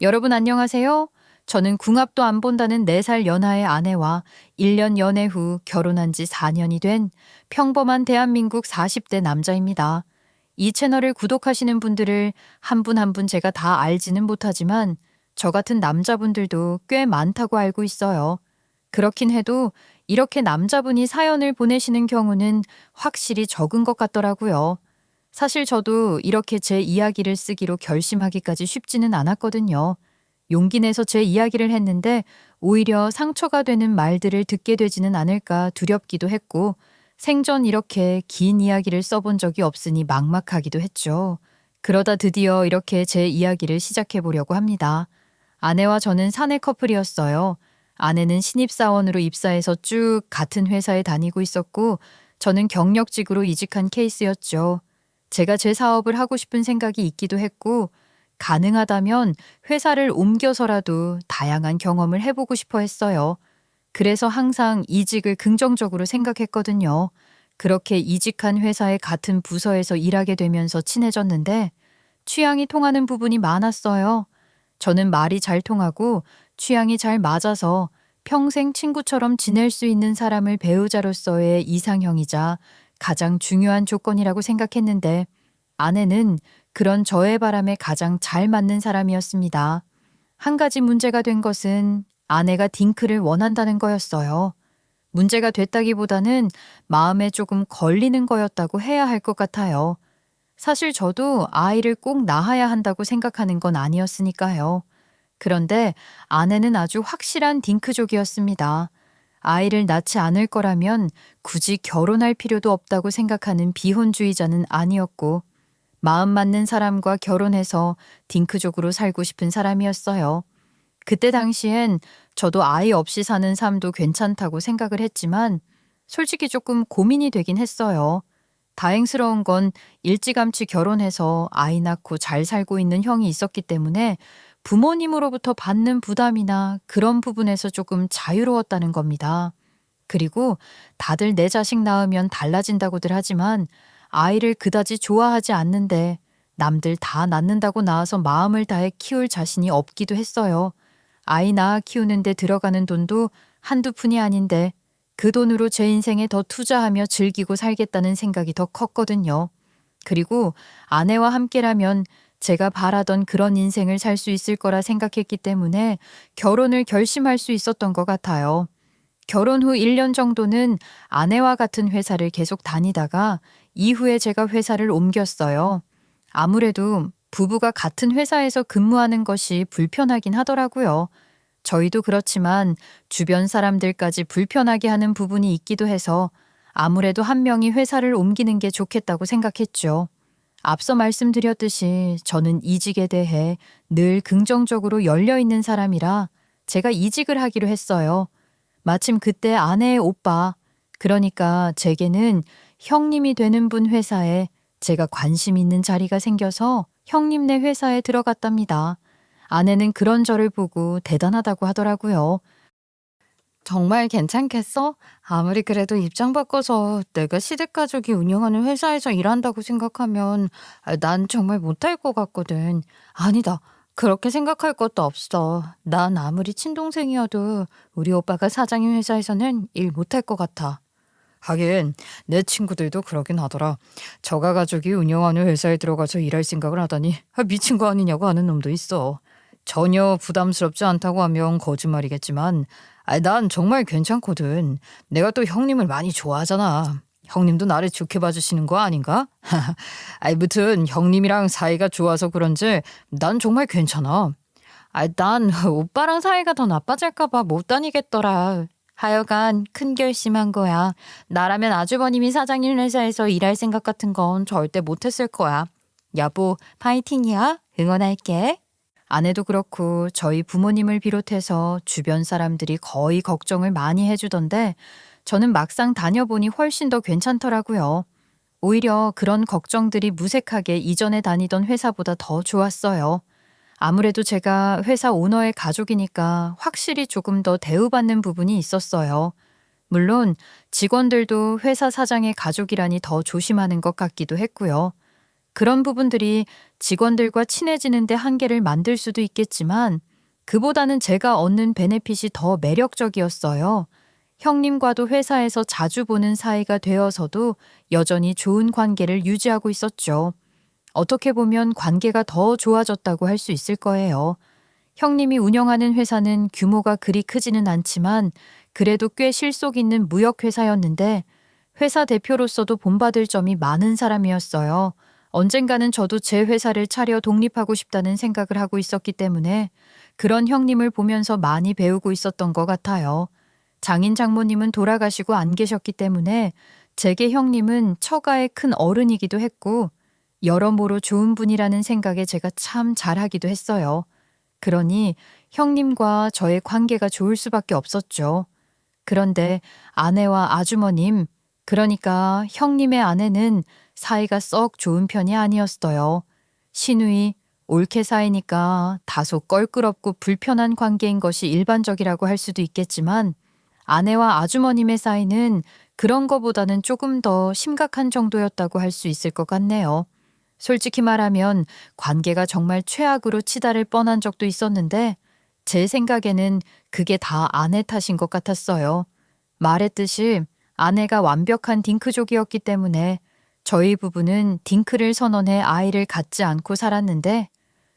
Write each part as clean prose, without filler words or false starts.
여러분 안녕하세요. 저는 궁합도 안 본다는 4살 연하의 아내와 1년 연애 후 결혼한 지 4년이 된 평범한 대한민국 40대 남자입니다. 이 채널을 구독하시는 분들을 한 분 한 분 제가 다 알지는 못하지만 저 같은 남자분들도 꽤 많다고 알고 있어요. 그렇긴 해도 이렇게 남자분이 사연을 보내시는 경우는 확실히 적은 것 같더라고요. 사실 저도 이렇게 제 이야기를 쓰기로 결심하기까지 쉽지는 않았거든요. 용기 내서 제 이야기를 했는데 오히려 상처가 되는 말들을 듣게 되지는 않을까 두렵기도 했고 생전 이렇게 긴 이야기를 써본 적이 없으니 막막하기도 했죠. 그러다 드디어 이렇게 제 이야기를 시작해 보려고 합니다. 아내와 저는 사내 커플이었어요. 아내는 신입사원으로 입사해서 쭉 같은 회사에 다니고 있었고 저는 경력직으로 이직한 케이스였죠. 제가 제 사업을 하고 싶은 생각이 있기도 했고 가능하다면 회사를 옮겨서라도 다양한 경험을 해보고 싶어 했어요. 그래서 항상 이직을 긍정적으로 생각했거든요. 그렇게 이직한 회사의 같은 부서에서 일하게 되면서 친해졌는데 취향이 통하는 부분이 많았어요. 저는 말이 잘 통하고 취향이 잘 맞아서 평생 친구처럼 지낼 수 있는 사람을 배우자로서의 이상형이자 가장 중요한 조건이라고 생각했는데 아내는 그런 저의 바람에 가장 잘 맞는 사람이었습니다. 한 가지 문제가 된 것은 아내가 딩크를 원한다는 거였어요. 문제가 됐다기보다는 마음에 조금 걸리는 거였다고 해야 할 것 같아요. 사실 저도 아이를 꼭 낳아야 한다고 생각하는 건 아니었으니까요. 그런데 아내는 아주 확실한 딩크족이었습니다. 아이를 낳지 않을 거라면 굳이 결혼할 필요도 없다고 생각하는 비혼주의자는 아니었고, 마음 맞는 사람과 결혼해서 딩크족으로 살고 싶은 사람이었어요. 그때 당시엔 저도 아이 없이 사는 삶도 괜찮다고 생각을 했지만, 솔직히 조금 고민이 되긴 했어요. 다행스러운 건 일찌감치 결혼해서 아이 낳고 잘 살고 있는 형이 있었기 때문에 부모님으로부터 받는 부담이나 그런 부분에서 조금 자유로웠다는 겁니다. 그리고 다들 내 자식 낳으면 달라진다고들 하지만 아이를 그다지 좋아하지 않는데 남들 다 낳는다고 낳아서 마음을 다해 키울 자신이 없기도 했어요. 아이 낳아 키우는데 들어가는 돈도 한두 푼이 아닌데 그 돈으로 제 인생에 더 투자하며 즐기고 살겠다는 생각이 더 컸거든요. 그리고 아내와 함께라면 제가 바라던 그런 인생을 살 수 있을 거라 생각했기 때문에 결혼을 결심할 수 있었던 것 같아요. 결혼 후 1년 정도는 아내와 같은 회사를 계속 다니다가 이후에 제가 회사를 옮겼어요. 아무래도 부부가 같은 회사에서 근무하는 것이 불편하긴 하더라고요. 저희도 그렇지만 주변 사람들까지 불편하게 하는 부분이 있기도 해서 아무래도 한 명이 회사를 옮기는 게 좋겠다고 생각했죠. 앞서 말씀드렸듯이 저는 이직에 대해 늘 긍정적으로 열려 있는 사람이라 제가 이직을 하기로 했어요. 마침 그때 아내의 오빠, 그러니까 제게는 형님이 되는 분 회사에 제가 관심 있는 자리가 생겨서 형님네 회사에 들어갔답니다. 아내는 그런 저를 보고 대단하다고 하더라고요. 정말 괜찮겠어? 아무리 그래도 입장 바꿔서 내가 시댁가족이 운영하는 회사에서 일한다고 생각하면 난 정말 못할 것 같거든. 아니다. 그렇게 생각할 것도 없어. 난 아무리 친동생이어도 우리 오빠가 사장인 회사에서는 일 못할 것 같아. 하긴 내 친구들도 그러긴 하더라. 저가 가족이 운영하는 회사에 들어가서 일할 생각을 하다니 미친 거 아니냐고 하는 놈도 있어. 전혀 부담스럽지 않다고 하면 거짓말이겠지만 난 정말 괜찮거든. 내가 또 형님을 많이 좋아하잖아. 형님도 나를 좋게 봐주시는 거 아닌가? 무튼 형님이랑 사이가 좋아서 그런지 난 정말 괜찮아. 난 오빠랑 사이가 더 나빠질까 봐 못 다니겠더라. 하여간 큰 결심한 거야. 나라면 아주버님이 사장님 회사에서 일할 생각 같은 건 절대 못했을 거야. 여보, 파이팅이야. 응원할게. 아내도 그렇고 저희 부모님을 비롯해서 주변 사람들이 거의 걱정을 많이 해주던데 저는 막상 다녀보니 훨씬 더 괜찮더라고요. 오히려 그런 걱정들이 무색하게 이전에 다니던 회사보다 더 좋았어요. 아무래도 제가 회사 오너의 가족이니까 확실히 조금 더 대우받는 부분이 있었어요. 물론 직원들도 회사 사장의 가족이라니 더 조심하는 것 같기도 했고요. 그런 부분들이 직원들과 친해지는데 한계를 만들 수도 있겠지만 그보다는 제가 얻는 베네핏이 더 매력적이었어요. 형님과도 회사에서 자주 보는 사이가 되어서도 여전히 좋은 관계를 유지하고 있었죠. 어떻게 보면 관계가 더 좋아졌다고 할 수 있을 거예요. 형님이 운영하는 회사는 규모가 그리 크지는 않지만 그래도 꽤 실속 있는 무역회사였는데 회사 대표로서도 본받을 점이 많은 사람이었어요. 언젠가는 저도 제 회사를 차려 독립하고 싶다는 생각을 하고 있었기 때문에 그런 형님을 보면서 많이 배우고 있었던 것 같아요. 장인 장모님은 돌아가시고 안 계셨기 때문에 제게 형님은 처가의 큰 어른이기도 했고 여러모로 좋은 분이라는 생각에 제가 참 잘하기도 했어요. 그러니 형님과 저의 관계가 좋을 수밖에 없었죠. 그런데 아내와 아주머님, 그러니까 형님의 아내는 사이가 썩 좋은 편이 아니었어요. 시누이, 옳게 사이니까 다소 껄끄럽고 불편한 관계인 것이 일반적이라고 할 수도 있겠지만 아내와 아주머님의 사이는 그런 거보다는 조금 더 심각한 정도였다고 할 수 있을 것 같네요. 솔직히 말하면 관계가 정말 최악으로 치달을 뻔한 적도 있었는데 제 생각에는 그게 다 아내 탓인 것 같았어요. 말했듯이 아내가 완벽한 딩크족이었기 때문에 저희 부부는 딩크를 선언해 아이를 갖지 않고 살았는데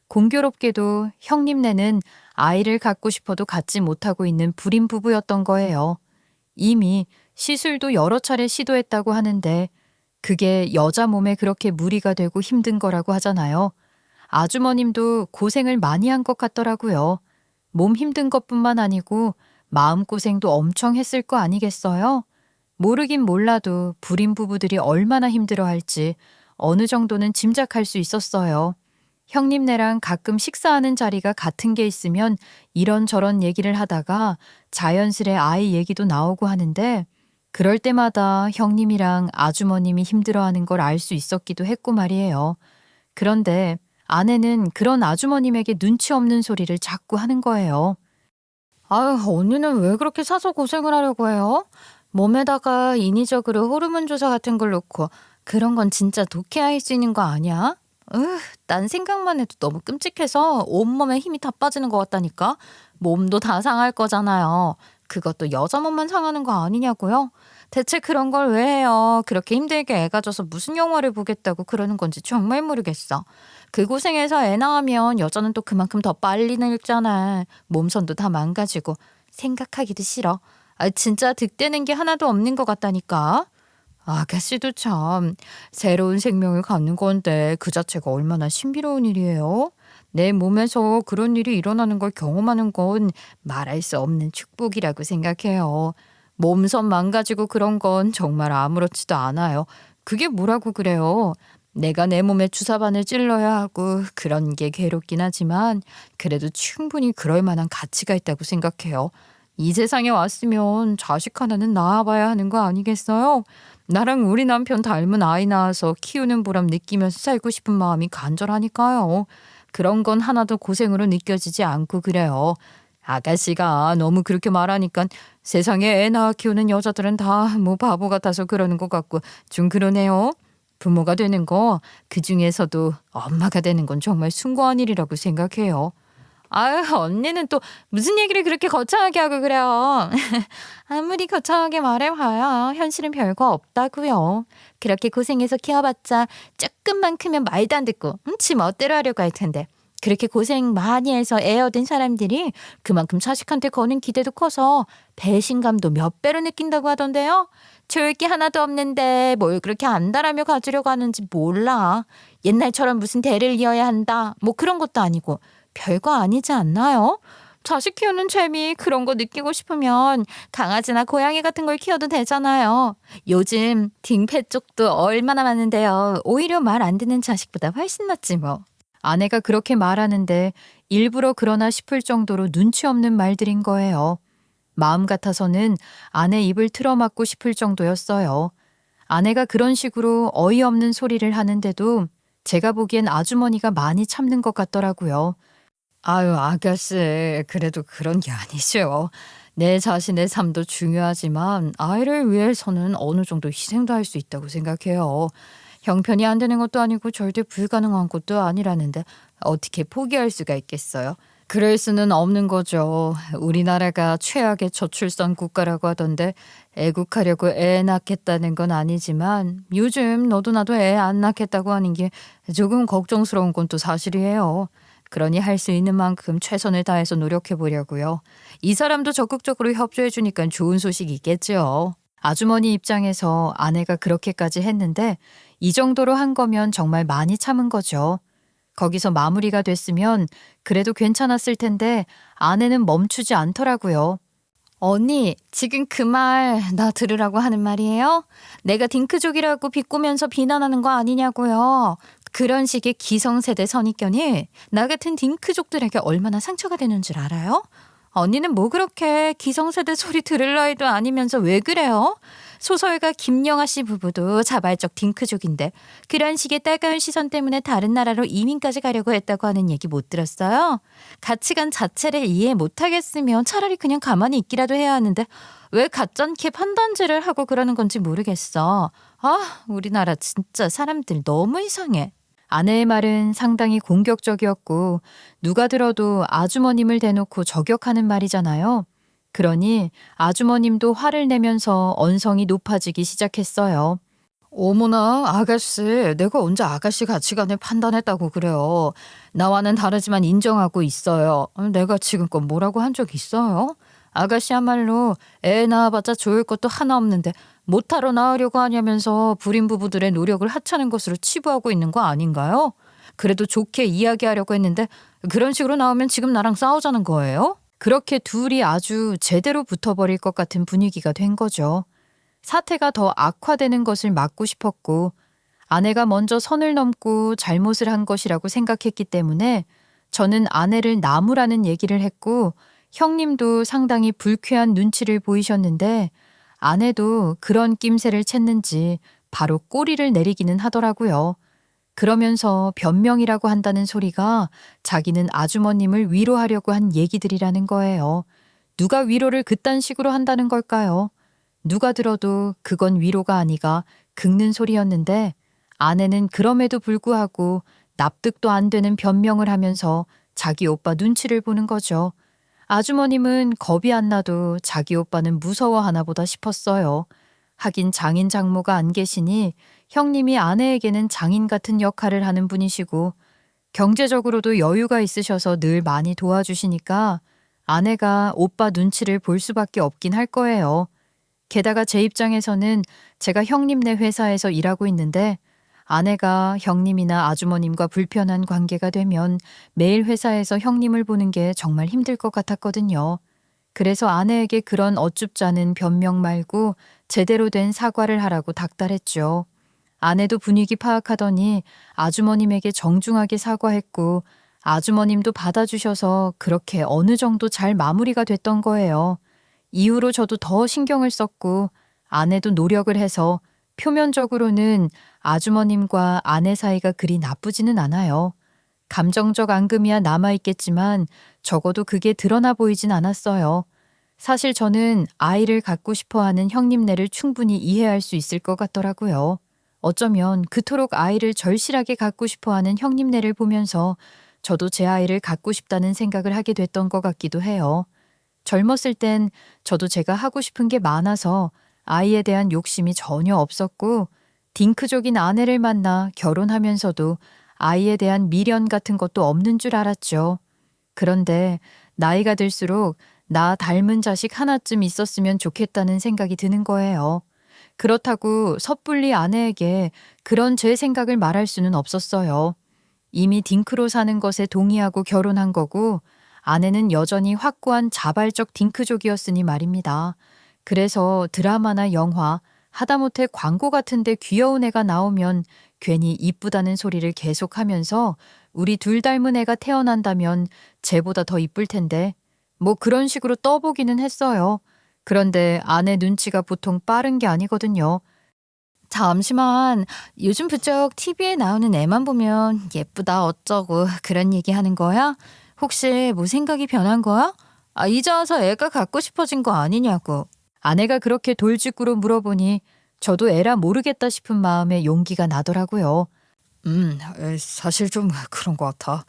공교롭게도 형님네는 아이를 갖고 싶어도 갖지 못하고 있는 불임 부부였던 거예요. 이미 시술도 여러 차례 시도했다고 하는데 그게 여자 몸에 그렇게 무리가 되고 힘든 거라고 하잖아요. 아주머님도 고생을 많이 한 것 같더라고요. 몸 힘든 것뿐만 아니고 마음고생도 엄청 했을 거 아니겠어요? 모르긴 몰라도 불임 부부들이 얼마나 힘들어할지 어느 정도는 짐작할 수 있었어요. 형님네랑 가끔 식사하는 자리가 같은 게 있으면 이런저런 얘기를 하다가 자연스레 아이 얘기도 나오고 하는데 그럴 때마다 형님이랑 아주머님이 힘들어하는 걸 알 수 있었기도 했고 말이에요. 그런데 아내는 그런 아주머님에게 눈치 없는 소리를 자꾸 하는 거예요. 아유, 언니는 왜 그렇게 사서 고생을 하려고 해요? 몸에다가 인위적으로 호르몬 조사 같은 걸 놓고 그런 건 진짜 독해할 수 있는 거 아니야? 난 생각만 해도 너무 끔찍해서 온몸에 힘이 다 빠지는 것 같다니까. 몸도 다 상할 거잖아요. 그것도 여자 몸만 상하는 거 아니냐고요? 대체 그런 걸 왜 해요? 그렇게 힘들게 애 가져서 무슨 영화를 보겠다고 그러는 건지 정말 모르겠어. 그 고생해서 애 낳으면 여자는 또 그만큼 더 빨리 늙잖아. 몸선도 다 망가지고 생각하기도 싫어. 진짜 득되는 게 하나도 없는 것 같다니까. 아가씨도 참 새로운 생명을 갖는 건데 그 자체가 얼마나 신비로운 일이에요. 내 몸에서 그런 일이 일어나는 걸 경험하는 건 말할 수 없는 축복이라고 생각해요. 몸선 망가지고 그런 건 정말 아무렇지도 않아요. 그게 뭐라고 그래요. 내가 내 몸에 주사바늘 찔러야 하고 그런 게 괴롭긴 하지만 그래도 충분히 그럴 만한 가치가 있다고 생각해요. 이 세상에 왔으면 자식 하나는 낳아봐야 하는 거 아니겠어요? 나랑 우리 남편 닮은 아이 낳아서 키우는 보람 느끼면서 살고 싶은 마음이 간절하니까요. 그런 건 하나도 고생으로 느껴지지 않고 그래요. 아가씨가 너무 그렇게 말하니까 세상에 애 낳아 키우는 여자들은 다 뭐 바보 같아서 그러는 것 같고 좀 그러네요. 부모가 되는 거 그중에서도 엄마가 되는 건 정말 숭고한 일이라고 생각해요. 아유, 언니는 또 무슨 얘기를 그렇게 거창하게 하고 그래요. 아무리 거창하게 말해봐야 현실은 별거 없다고요. 그렇게 고생해서 키워봤자 조금만 크면 말도 안 듣고 지 멋대로 하려고 할 텐데 그렇게 고생 많이 해서 애 얻은 사람들이 그만큼 자식한테 거는 기대도 커서 배신감도 몇 배로 느낀다고 하던데요. 좋을 게 하나도 없는데 뭘 그렇게 안달하며 가지려고 하는지 몰라. 옛날처럼 무슨 대를 이어야 한다 뭐 그런 것도 아니고 별거 아니지 않나요? 자식 키우는 재미 그런 거 느끼고 싶으면 강아지나 고양이 같은 걸 키워도 되잖아요. 요즘 딩패 쪽도 얼마나 많은데요. 오히려 말 안 듣는 자식보다 훨씬 낫지 뭐. 아내가 그렇게 말하는데 일부러 그러나 싶을 정도로 눈치 없는 말들인 거예요. 마음 같아서는 아내 입을 틀어막고 싶을 정도였어요. 아내가 그런 식으로 어이없는 소리를 하는데도 제가 보기엔 아주머니가 많이 참는 것 같더라고요. 아유, 아가씨, 그래도 그런 게 아니죠. 내 자신의 삶도 중요하지만 아이를 위해서는 어느 정도 희생도 할 수 있다고 생각해요. 형편이 안 되는 것도 아니고 절대 불가능한 것도 아니라는데 어떻게 포기할 수가 있겠어요? 그럴 수는 없는 거죠. 우리나라가 최악의 저출산 국가라고 하던데 애국하려고 애 낳겠다는 건 아니지만 요즘 너도 나도 애 안 낳겠다고 하는 게 조금 걱정스러운 건 또 사실이에요. 그러니 할 수 있는 만큼 최선을 다해서 노력해 보려고요. 이 사람도 적극적으로 협조해 주니까 좋은 소식이 있겠죠. 아주머니 입장에서 아내가 그렇게까지 했는데 이 정도로 한 거면 정말 많이 참은 거죠. 거기서 마무리가 됐으면 그래도 괜찮았을 텐데 아내는 멈추지 않더라고요. 언니, 지금 그 말 나 들으라고 하는 말이에요? 내가 딩크족이라고 비꼬면서 비난하는 거 아니냐고요. 그런 식의 기성세대 선입견이 나 같은 딩크족들에게 얼마나 상처가 되는 줄 알아요? 언니는 뭐 그렇게 기성세대 소리 들을 나이도 아니면서 왜 그래요? 소설가 김영하 씨 부부도 자발적 딩크족인데 그런 식의 따가운 시선 때문에 다른 나라로 이민까지 가려고 했다고 하는 얘기 못 들었어요? 가치관 자체를 이해 못하겠으면 차라리 그냥 가만히 있기라도 해야 하는데 왜 가짠게 판단질을 하고 그러는 건지 모르겠어. 아, 우리나라 진짜 사람들 너무 이상해. 아내의 말은 상당히 공격적이었고 누가 들어도 아주머님을 대놓고 저격하는 말이잖아요. 그러니 아주머님도 화를 내면서 언성이 높아지기 시작했어요. 어머나 아가씨, 내가 언제 아가씨 가치관을 판단했다고 그래요. 나와는 다르지만 인정하고 있어요. 내가 지금껏 뭐라고 한 적 있어요? 아가씨야말로 애 낳아봤자 좋을 것도 하나 없는데 못하러 낳으려고 하냐면서 불임 부부들의 노력을 하찮은 것으로 치부하고 있는 거 아닌가요? 그래도 좋게 이야기하려고 했는데 그런 식으로 나오면 지금 나랑 싸우자는 거예요? 그렇게 둘이 아주 제대로 붙어버릴 것 같은 분위기가 된 거죠. 사태가 더 악화되는 것을 막고 싶었고 아내가 먼저 선을 넘고 잘못을 한 것이라고 생각했기 때문에 저는 아내를 나무라는 얘기를 했고 형님도 상당히 불쾌한 눈치를 보이셨는데 아내도 그런 낌새를 챘는지 바로 꼬리를 내리기는 하더라고요. 그러면서 변명이라고 한다는 소리가 자기는 아주머님을 위로하려고 한 얘기들이라는 거예요. 누가 위로를 그딴 식으로 한다는 걸까요? 누가 들어도 그건 위로가 아니가 긁는 소리였는데 아내는 그럼에도 불구하고 납득도 안 되는 변명을 하면서 자기 오빠 눈치를 보는 거죠. 아주머님은 겁이 안 나도 자기 오빠는 무서워하나 보다 싶었어요. 하긴 장인 장모가 안 계시니 형님이 아내에게는 장인 같은 역할을 하는 분이시고 경제적으로도 여유가 있으셔서 늘 많이 도와주시니까 아내가 오빠 눈치를 볼 수밖에 없긴 할 거예요. 게다가 제 입장에서는 제가 형님네 회사에서 일하고 있는데 아내가 형님이나 아주머님과 불편한 관계가 되면 매일 회사에서 형님을 보는 게 정말 힘들 것 같았거든요. 그래서 아내에게 그런 어쭙지 않은 변명 말고 제대로 된 사과를 하라고 닥달했죠. 아내도 분위기 파악하더니 아주머님에게 정중하게 사과했고 아주머님도 받아주셔서 그렇게 어느 정도 잘 마무리가 됐던 거예요. 이후로 저도 더 신경을 썼고 아내도 노력을 해서 표면적으로는 아주머님과 아내 사이가 그리 나쁘지는 않아요. 감정적 앙금이야 남아있겠지만 적어도 그게 드러나 보이진 않았어요. 사실 저는 아이를 갖고 싶어 하는 형님네를 충분히 이해할 수 있을 것 같더라고요. 어쩌면 그토록 아이를 절실하게 갖고 싶어 하는 형님네를 보면서 저도 제 아이를 갖고 싶다는 생각을 하게 됐던 것 같기도 해요. 젊었을 땐 저도 제가 하고 싶은 게 많아서 아이에 대한 욕심이 전혀 없었고 딩크족인 아내를 만나 결혼하면서도 아이에 대한 미련 같은 것도 없는 줄 알았죠. 그런데 나이가 들수록 나 닮은 자식 하나쯤 있었으면 좋겠다는 생각이 드는 거예요. 그렇다고 섣불리 아내에게 그런 제 생각을 말할 수는 없었어요. 이미 딩크로 사는 것에 동의하고 결혼한 거고 아내는 여전히 확고한 자발적 딩크족이었으니 말입니다. 그래서 드라마나 영화, 하다못해 광고 같은데 귀여운 애가 나오면 괜히 이쁘다는 소리를 계속하면서 우리 둘 닮은 애가 태어난다면 쟤보다 더 이쁠 텐데 뭐 그런 식으로 떠보기는 했어요. 그런데 아내 눈치가 보통 빠른 게 아니거든요. 잠시만, 요즘 부쩍 TV에 나오는 애만 보면 예쁘다 어쩌고 그런 얘기 하는 거야? 혹시 뭐 생각이 변한 거야? 이제 와서 애가 갖고 싶어진 거 아니냐고. 아내가 그렇게 돌직구로 물어보니 저도 에라 모르겠다 싶은 마음에 용기가 나더라고요. 사실 좀 그런 것 같아.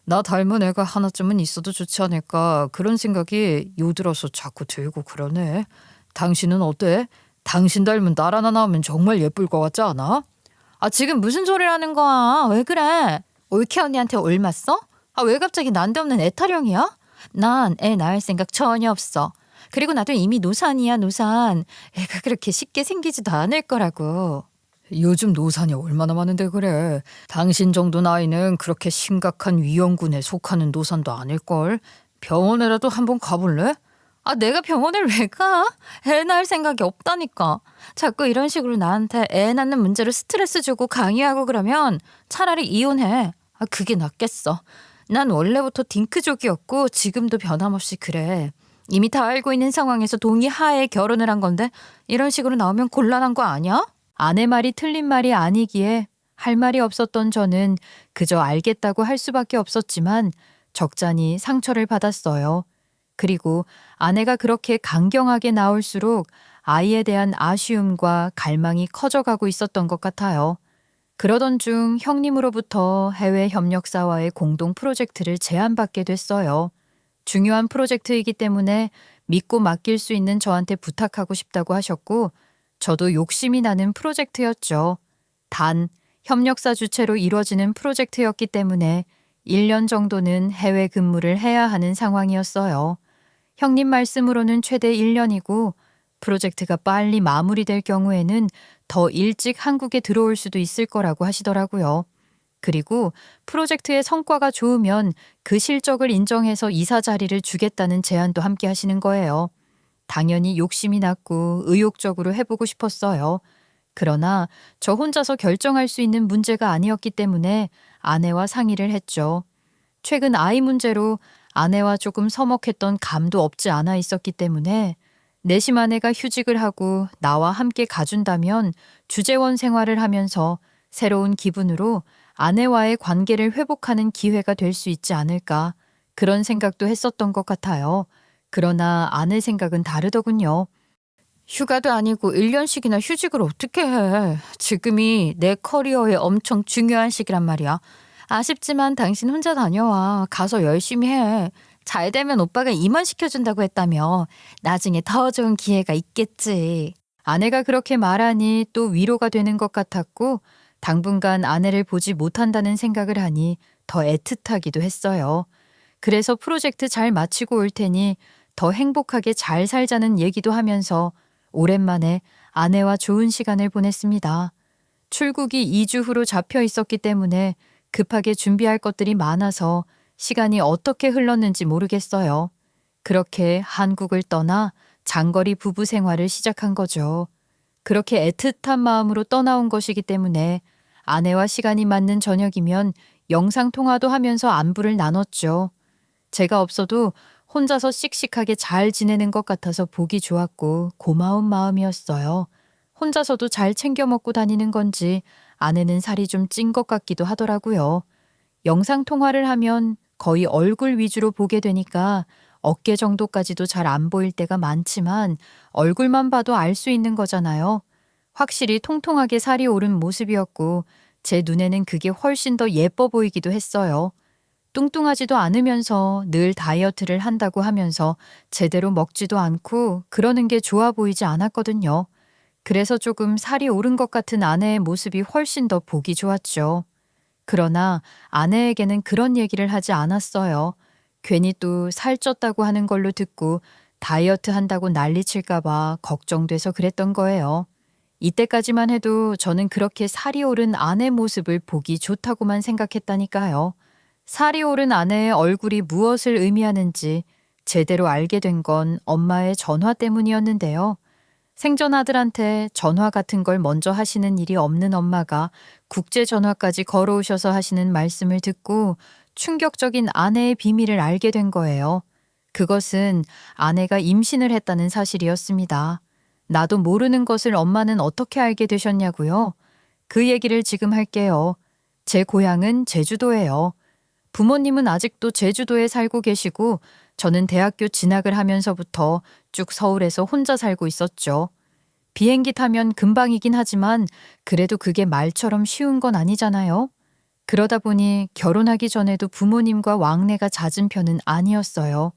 나 닮은 애가 하나쯤은 있어도 좋지 않을까 그런 생각이 요들어서 자꾸 들고 그러네. 당신은 어때? 당신 닮은 딸 하나 나오면 정말 예쁠 것 같지 않아? 아, 지금 무슨 소리를 하는 거야? 왜 그래? 올케 언니한테 옮았어? 아, 왜 갑자기 난데없는 애 타령이야? 난 애 낳을 생각 전혀 없어. 그리고 나도 이미 노산이야, 노산. 애가 그렇게 쉽게 생기지도 않을 거라고. 요즘 노산이 얼마나 많은데 그래. 당신 정도 나이는 그렇게 심각한 위험군에 속하는 노산도 아닐걸. 병원에라도 한번 가볼래? 아, 내가 병원을 왜 가? 애 낳을 생각이 없다니까. 자꾸 이런 식으로 나한테 애 낳는 문제로 스트레스 주고 강요하고 그러면 차라리 이혼해. 아, 그게 낫겠어. 난 원래부터 딩크족이었고 지금도 변함없이 그래. 이미 다 알고 있는 상황에서 동의하에 결혼을 한 건데 이런 식으로 나오면 곤란한 거 아니야? 아내 말이 틀린 말이 아니기에 할 말이 없었던 저는 그저 알겠다고 할 수밖에 없었지만 적잖이 상처를 받았어요. 그리고 아내가 그렇게 강경하게 나올수록 아이에 대한 아쉬움과 갈망이 커져가고 있었던 것 같아요. 그러던 중 형님으로부터 해외 협력사와의 공동 프로젝트를 제안받게 됐어요. 중요한 프로젝트이기 때문에 믿고 맡길 수 있는 저한테 부탁하고 싶다고 하셨고, 저도 욕심이 나는 프로젝트였죠. 단, 협력사 주체로 이루어지는 프로젝트였기 때문에 1년 정도는 해외 근무를 해야 하는 상황이었어요. 형님 말씀으로는 최대 1년이고, 프로젝트가 빨리 마무리될 경우에는 더 일찍 한국에 들어올 수도 있을 거라고 하시더라고요. 그리고 프로젝트의 성과가 좋으면 그 실적을 인정해서 이사 자리를 주겠다는 제안도 함께 하시는 거예요. 당연히 욕심이 났고 의욕적으로 해보고 싶었어요. 그러나 저 혼자서 결정할 수 있는 문제가 아니었기 때문에 아내와 상의를 했죠. 최근 아이 문제로 아내와 조금 서먹했던 감도 없지 않아 있었기 때문에 내심 아내가 휴직을 하고 나와 함께 가준다면 주재원 생활을 하면서 새로운 기분으로 아내와의 관계를 회복하는 기회가 될 수 있지 않을까 그런 생각도 했었던 것 같아요. 그러나 아내 생각은 다르더군요. 휴가도 아니고 1년씩이나 휴직을 어떻게 해. 지금이 내 커리어에 엄청 중요한 시기란 말이야. 아쉽지만 당신 혼자 다녀와. 가서 열심히 해. 잘 되면 오빠가 임원시켜준다고 했다며. 나중에 더 좋은 기회가 있겠지. 아내가 그렇게 말하니 또 위로가 되는 것 같았고 당분간 아내를 보지 못한다는 생각을 하니 더 애틋하기도 했어요. 그래서 프로젝트 잘 마치고 올 테니 더 행복하게 잘 살자는 얘기도 하면서 오랜만에 아내와 좋은 시간을 보냈습니다. 출국이 2주 후로 잡혀 있었기 때문에 급하게 준비할 것들이 많아서 시간이 어떻게 흘렀는지 모르겠어요. 그렇게 한국을 떠나 장거리 부부 생활을 시작한 거죠. 그렇게 애틋한 마음으로 떠나온 것이기 때문에 아내와 시간이 맞는 저녁이면 영상통화도 하면서 안부를 나눴죠. 제가 없어도 혼자서 씩씩하게 잘 지내는 것 같아서 보기 좋았고 고마운 마음이었어요. 혼자서도 잘 챙겨 먹고 다니는 건지 아내는 살이 좀 찐 것 같기도 하더라고요. 영상통화를 하면 거의 얼굴 위주로 보게 되니까 어깨 정도까지도 잘 안 보일 때가 많지만 얼굴만 봐도 알 수 있는 거잖아요. 확실히 통통하게 살이 오른 모습이었고 제 눈에는 그게 훨씬 더 예뻐 보이기도 했어요. 뚱뚱하지도 않으면서 늘 다이어트를 한다고 하면서 제대로 먹지도 않고 그러는 게 좋아 보이지 않았거든요. 그래서 조금 살이 오른 것 같은 아내의 모습이 훨씬 더 보기 좋았죠. 그러나 아내에게는 그런 얘기를 하지 않았어요. 괜히 또 살쪘다고 하는 걸로 듣고 다이어트 한다고 난리칠까봐 걱정돼서 그랬던 거예요. 이때까지만 해도 저는 그렇게 살이 오른 아내 모습을 보기 좋다고만 생각했다니까요. 살이 오른 아내의 얼굴이 무엇을 의미하는지 제대로 알게 된 건 엄마의 전화 때문이었는데요. 생전 아들한테 전화 같은 걸 먼저 하시는 일이 없는 엄마가 국제 전화까지 걸어오셔서 하시는 말씀을 듣고 충격적인 아내의 비밀을 알게 된 거예요. 그것은 아내가 임신을 했다는 사실이었습니다. 나도 모르는 것을 엄마는 어떻게 알게 되셨냐고요? 그 얘기를 지금 할게요. 제 고향은 제주도예요. 부모님은 아직도 제주도에 살고 계시고 저는 대학교 진학을 하면서부터 쭉 서울에서 혼자 살고 있었죠. 비행기 타면 금방이긴 하지만 그래도 그게 말처럼 쉬운 건 아니잖아요. 그러다 보니 결혼하기 전에도 부모님과 왕래가 잦은 편은 아니었어요.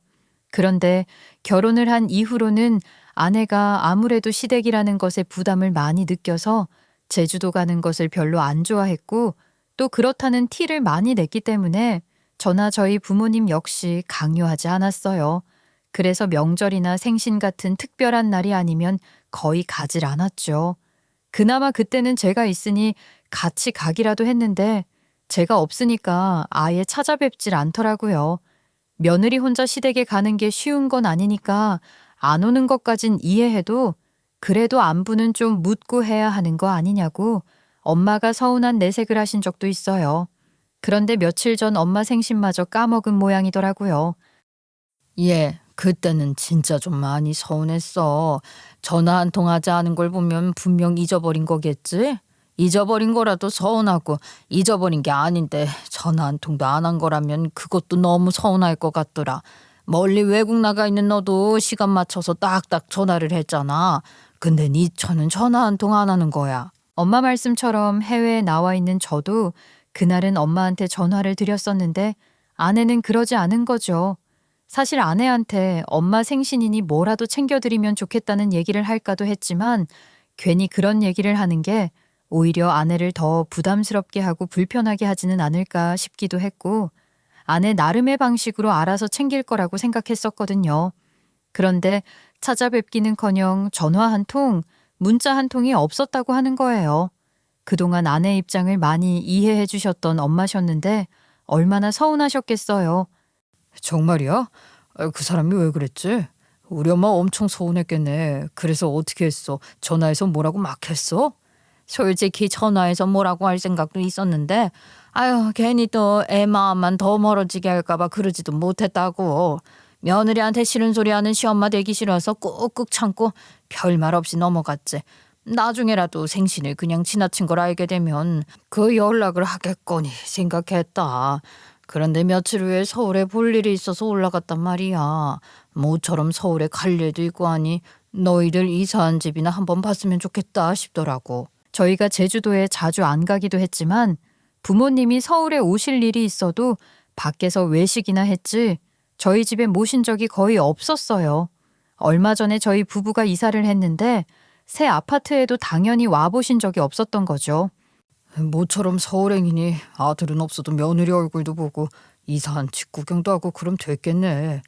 그런데 결혼을 한 이후로는 아내가 아무래도 시댁이라는 것에 부담을 많이 느껴서 제주도 가는 것을 별로 안 좋아했고 또 그렇다는 티를 많이 냈기 때문에 저나 저희 부모님 역시 강요하지 않았어요. 그래서 명절이나 생신 같은 특별한 날이 아니면 거의 가질 않았죠. 그나마 그때는 제가 있으니 같이 가기라도 했는데 제가 없으니까 아예 찾아뵙질 않더라고요. 며느리 혼자 시댁에 가는 게 쉬운 건 아니니까 안 오는 것까진 이해해도 그래도 안부는 좀 묻고 해야 하는 거 아니냐고 엄마가 서운한 내색을 하신 적도 있어요. 그런데 며칠 전 엄마 생신마저 까먹은 모양이더라고요. 예, 그때는 진짜 좀 많이 서운했어. 전화 한 통 하지 않은 걸 보면 분명 잊어버린 거겠지? 잊어버린 거라도 서운하고 잊어버린 게 아닌데 전화 한 통도 안 한 거라면 그것도 너무 서운할 것 같더라. 멀리 외국 나가 있는 너도 시간 맞춰서 딱딱 전화를 했잖아. 근데 네 처는 전화 한 통 안 하는 거야. 엄마 말씀처럼 해외에 나와 있는 저도 그날은 엄마한테 전화를 드렸었는데 아내는 그러지 않은 거죠. 사실 아내한테 엄마 생신이니 뭐라도 챙겨드리면 좋겠다는 얘기를 할까도 했지만 괜히 그런 얘기를 하는 게 오히려 아내를 더 부담스럽게 하고 불편하게 하지는 않을까 싶기도 했고 아내 나름의 방식으로 알아서 챙길 거라고 생각했었거든요. 그런데 찾아뵙기는커녕 전화 한 통, 문자 한 통이 없었다고 하는 거예요. 그동안 아내 입장을 많이 이해해 주셨던 엄마셨는데 얼마나 서운하셨겠어요. 정말이야? 그 사람이 왜 그랬지? 우리 엄마 엄청 서운했겠네. 그래서 어떻게 했어? 전화해서 뭐라고 막 했어? 솔직히 전화해서 뭐라고 할 생각도 있었는데 아유 괜히 또 애 마음만 더 멀어지게 할까봐 그러지도 못했다고. 며느리한테 싫은 소리 하는 시엄마 되기 싫어서 꾹꾹 참고 별말 없이 넘어갔지. 나중에라도 생신을 그냥 지나친 걸 알게 되면 그 연락을 하겠거니 생각했다. 그런데 며칠 후에 서울에 볼 일이 있어서 올라갔단 말이야. 모처럼 서울에 갈 일도 있고 하니 너희들 이사한 집이나 한번 봤으면 좋겠다 싶더라고. 저희가 제주도에 자주 안 가기도 했지만 부모님이 서울에 오실 일이 있어도 밖에서 외식이나 했지 저희 집에 모신 적이 거의 없었어요. 얼마 전에 저희 부부가 이사를 했는데 새 아파트에도 당연히 와보신 적이 없었던 거죠. 모처럼 서울행이니 아들은 없어도 며느리 얼굴도 보고 이사한 집 구경도 하고 그럼 됐겠네.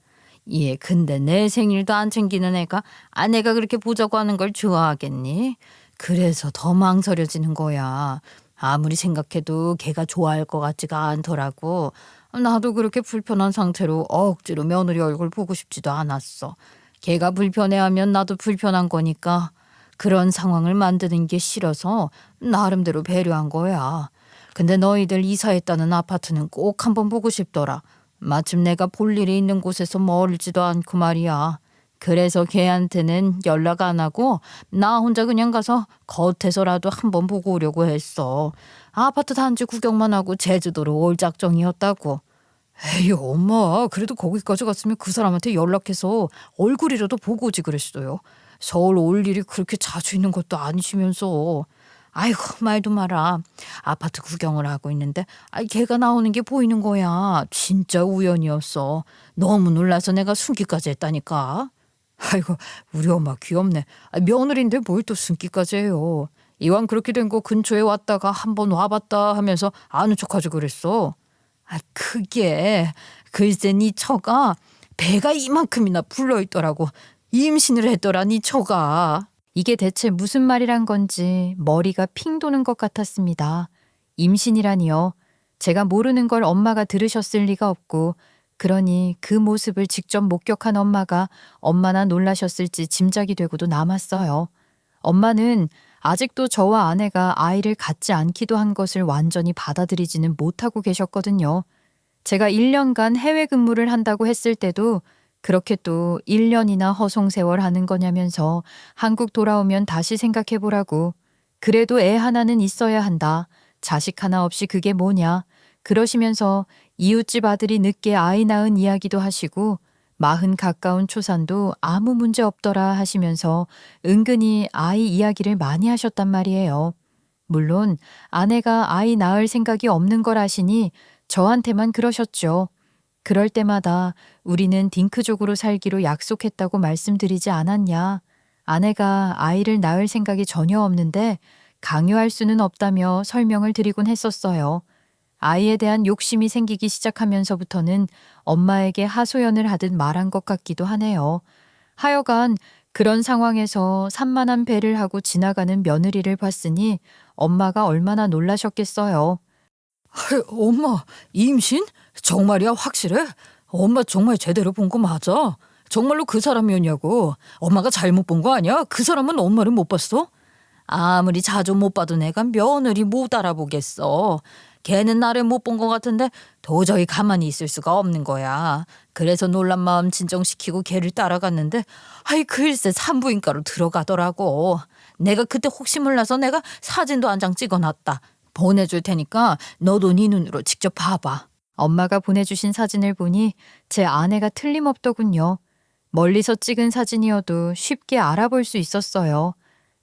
예, 근데 내 생일도 안 챙기는 애가 아내가 그렇게 보자고 하는 걸 좋아하겠니? 그래서 더 망설여지는 거야. 아무리 생각해도 걔가 좋아할 것 같지가 않더라고. 나도 그렇게 불편한 상태로 억지로 며느리 얼굴 보고 싶지도 않았어. 걔가 불편해하면 나도 불편한 거니까 그런 상황을 만드는 게 싫어서 나름대로 배려한 거야. 근데 너희들 이사했다는 아파트는 꼭 한번 보고 싶더라. 마침 내가 볼 일이 있는 곳에서 멀지도 않고 말이야. 그래서 걔한테는 연락 안 하고 나 혼자 그냥 가서 겉에서라도 한번 보고 오려고 했어. 아파트 단지 구경만 하고 제주도로 올 작정이었다고. 에이 엄마 그래도 거기까지 갔으면 그 사람한테 연락해서 얼굴이라도 보고 오지 그랬어요. 서울 올 일이 그렇게 자주 있는 것도 아니시면서. 아이고 말도 마라. 아파트 구경을 하고 있는데 걔가 나오는 게 보이는 거야. 진짜 우연이었어. 너무 놀라서 내가 숨기까지 했다니까. 아이고 우리 엄마 귀엽네. 며느리인데 뭘 또 숨기까지 해요. 이왕 그렇게 된 거 근처에 왔다가 한번 와봤다 하면서 아는 척하지 그랬어. 그게 글쎄 네 처가 배가 이만큼이나 불러있더라고. 임신을 했더라 네 처가. 이게 대체 무슨 말이란 건지 머리가 핑 도는 것 같았습니다. 임신이라니요. 제가 모르는 걸 엄마가 들으셨을 리가 없고 그러니 그 모습을 직접 목격한 엄마가 얼마나 놀라셨을지 짐작이 되고도 남았어요. 엄마는 아직도 저와 아내가 아이를 갖지 않기도 한 것을 완전히 받아들이지는 못하고 계셨거든요. 제가 1년간 해외 근무를 한다고 했을 때도 그렇게 또 1년이나 허송세월 하는 거냐면서 한국 돌아오면 다시 생각해보라고. 그래도 애 하나는 있어야 한다. 자식 하나 없이 그게 뭐냐. 그러시면서 이웃집 아들이 늦게 아이 낳은 이야기도 하시고 마흔 가까운 초산도 아무 문제 없더라 하시면서 은근히 아이 이야기를 많이 하셨단 말이에요. 물론 아내가 아이 낳을 생각이 없는 걸 아시니 저한테만 그러셨죠. 그럴 때마다 우리는 딩크족으로 살기로 약속했다고 말씀드리지 않았냐. 아내가 아이를 낳을 생각이 전혀 없는데 강요할 수는 없다며 설명을 드리곤 했었어요. 아이에 대한 욕심이 생기기 시작하면서부터는 엄마에게 하소연을 하듯 말한 것 같기도 하네요. 하여간 그런 상황에서 산만한 배를 하고 지나가는 며느리를 봤으니 엄마가 얼마나 놀라셨겠어요. 엄마, 임신? 정말이야, 확실해? 엄마 정말 제대로 본 거 맞아? 정말로 그 사람이었냐고. 엄마가 잘못 본 거 아니야? 그 사람은 엄마를 못 봤어? 아무리 자주 못 봐도 내가 며느리 못 알아보겠어. 걔는 나를 못 본 것 같은데 도저히 가만히 있을 수가 없는 거야. 그래서 놀란 마음 진정시키고 걔를 따라갔는데 아이 글쎄 산부인과로 들어가더라고. 내가 그때 혹시 몰라서 내가 사진도 한 장 찍어놨다. 보내줄 테니까 너도 네 눈으로 직접 봐봐. 엄마가 보내주신 사진을 보니 제 아내가 틀림없더군요. 멀리서 찍은 사진이어도 쉽게 알아볼 수 있었어요.